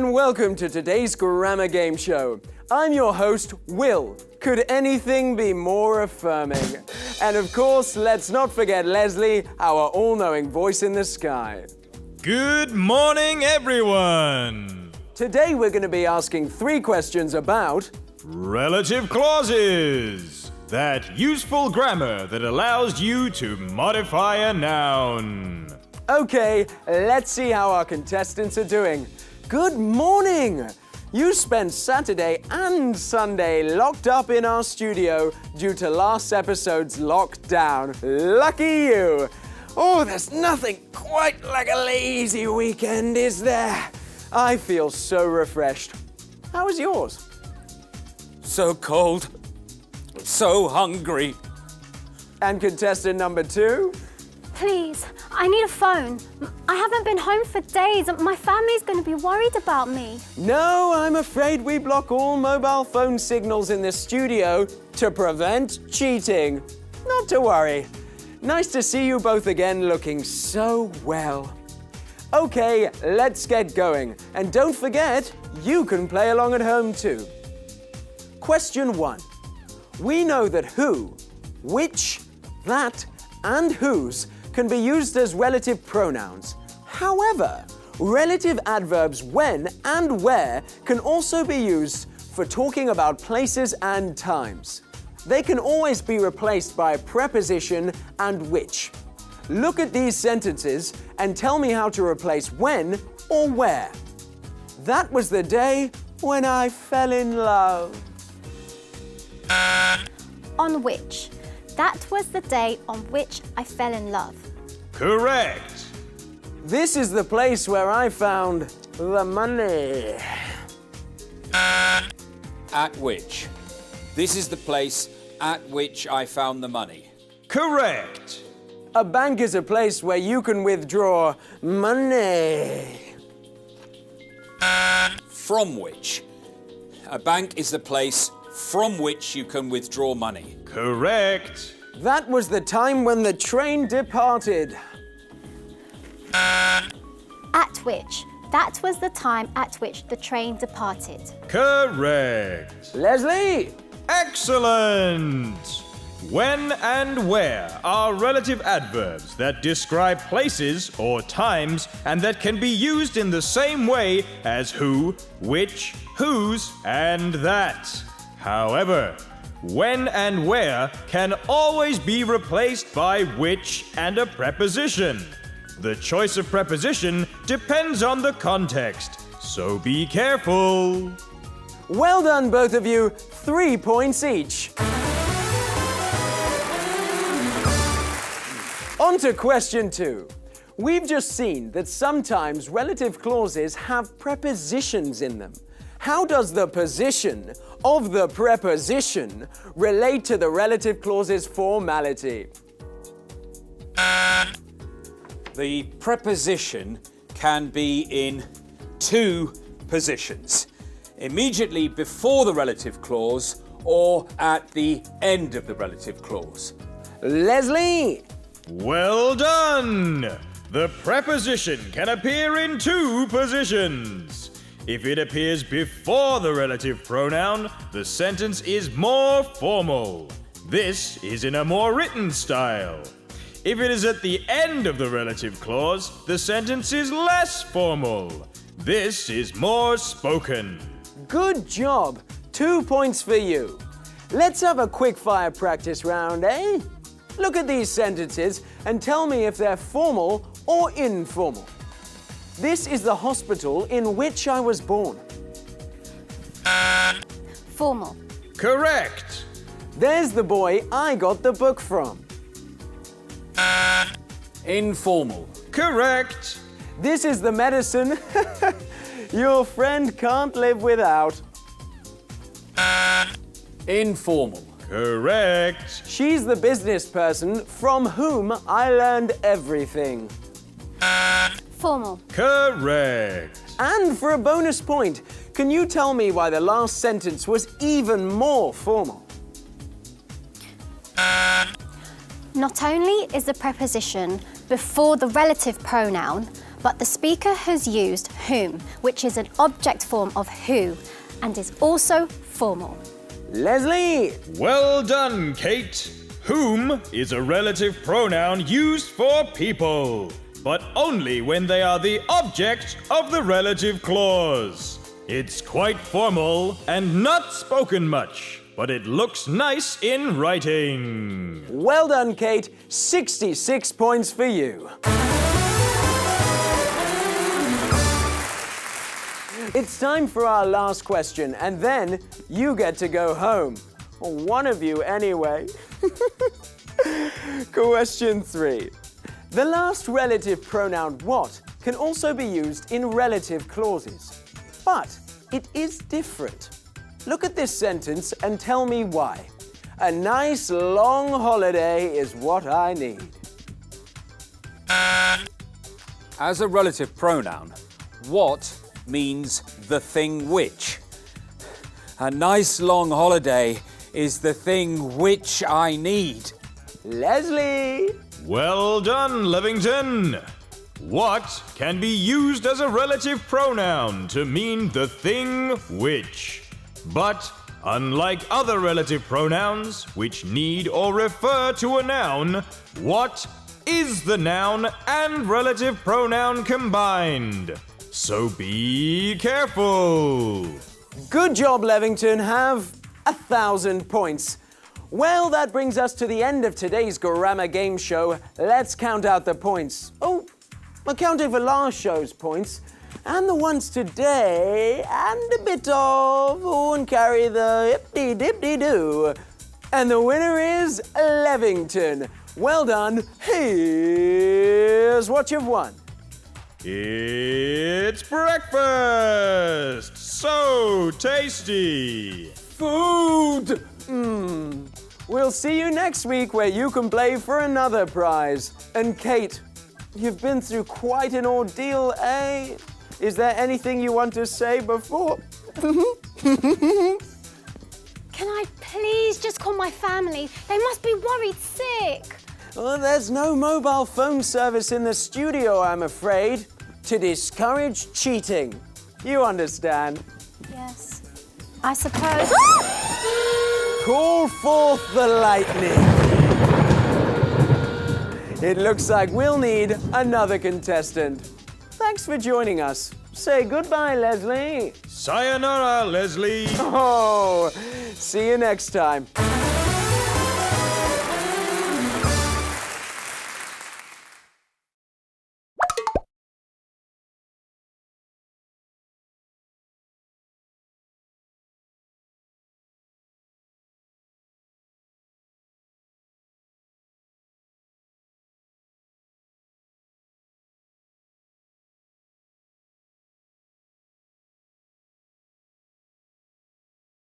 and welcome to today's grammar game show. I'm your host, Will. Could anything be more affirming? And of course, let's not forget Leslie, our all-knowing voice in the sky. Good morning, everyone! Today we're going to be asking 3 questions about relative clauses. That useful grammar that allows you to modify a noun. Okay, let's see how our contestants are doing. Good morning! You spent Saturday and Sunday locked up in our studio due to last episode's lockdown. Lucky you! Oh, there's nothing quite like a lazy weekend, is there? I feel so refreshed. How was yours? So cold. So hungry. And contestant number 2? Please, I need a phone. I haven't been home for days and my family's going to be worried about me. No, I'm afraid we block all mobile phone signals in the studio to prevent cheating. Not to worry. Nice to see you both again looking so well. Okay, let's get going. And don't forget, you can play along at home too. Question 1. We know that who, which, that, and whose can be used as relative pronouns. However, relative adverbs when and where can also be used for talking about places and times. They can always be replaced by a preposition and which. Look at these sentences and tell me how to replace when or where. That was the day when I fell in love. On which. That was the day on which I fell in love. Correct. This is the place where I found the money. At which. This is the place at which I found the money. Correct. A bank is a place where you can withdraw money. From which. A bank is the place from which you can withdraw money. Correct. That was the time when the train departed. At which. That was the time at which the train departed. Correct. Leslie! Excellent. When and where are relative adverbs that describe places or times and that can be used in the same way as who, which, whose, and that. However, when and where can always be replaced by which and a preposition. The choice of preposition depends on the context, so be careful. Well done, both of you. 3 points each. On to question 2. We've just seen that sometimes relative clauses have prepositions in them. How does the position of the preposition relate to the relative clause's formality? The preposition can be in 2 positions. Immediately before the relative clause or at the end of the relative clause. Leslie! Well done! The preposition can appear in 2 positions. If it appears before the relative pronoun, the sentence is more formal. This is in a more written style. If it is at the end of the relative clause, the sentence is less formal. This is more spoken. Good job. 2 points for you. Let's have a quick fire practice round, eh? Look at these sentences and tell me if they're formal or informal. This is the hospital in which I was born. Formal. Correct. There's the boy I got the book from. Informal. Correct. This is the medicine your friend can't live without. Informal. Correct. She's the business person from whom I learned everything. Formal. Correct. And for a bonus point, can you tell me why the last sentence was even more formal? Not only is the preposition before the relative pronoun, but the speaker has used whom, which is an object form of who, and is also formal. Leslie! Well done, Kate. Whom is a relative pronoun used for people, but only when they are the object of the relative clause. It's quite formal and not spoken much, but it looks nice in writing. Well done, Kate. 66 points for you. It's time for our last question, and then you get to go home. Or one of you, anyway. Question 3. The last relative pronoun what can also be used in relative clauses, but it is different. Look at this sentence and tell me why. A nice long holiday is what I need. As a relative pronoun, what means the thing which. A nice long holiday is the thing which I need. Leslie! Well done, Levington. What can be used as a relative pronoun to mean the thing which? But unlike other relative pronouns, which need or refer to a noun, what is the noun and relative pronoun combined? So be careful. Good job, Levington. Have 1,000 points. Well, that brings us to the end of today's grammar game show. Let's count out the points. Oh, we're counting for last show's points, and the ones today, and a bit of, oh, and carry the hippity-dippity-doo. And the winner is Levington. Well done. Here's what you've won. It's breakfast! So tasty! Food! We'll see you next week where you can play for another prize. And Kate, you've been through quite an ordeal, eh? Is there anything you want to say before? Can I please just call my family? They must be worried sick. Well, there's no mobile phone service in the studio, I'm afraid, to discourage cheating. You understand? Yes, I suppose. Call forth the lightning. It looks like we'll need another contestant. Thanks for joining us. Say goodbye, Leslie. Sayonara, Leslie. Oh, see you next time.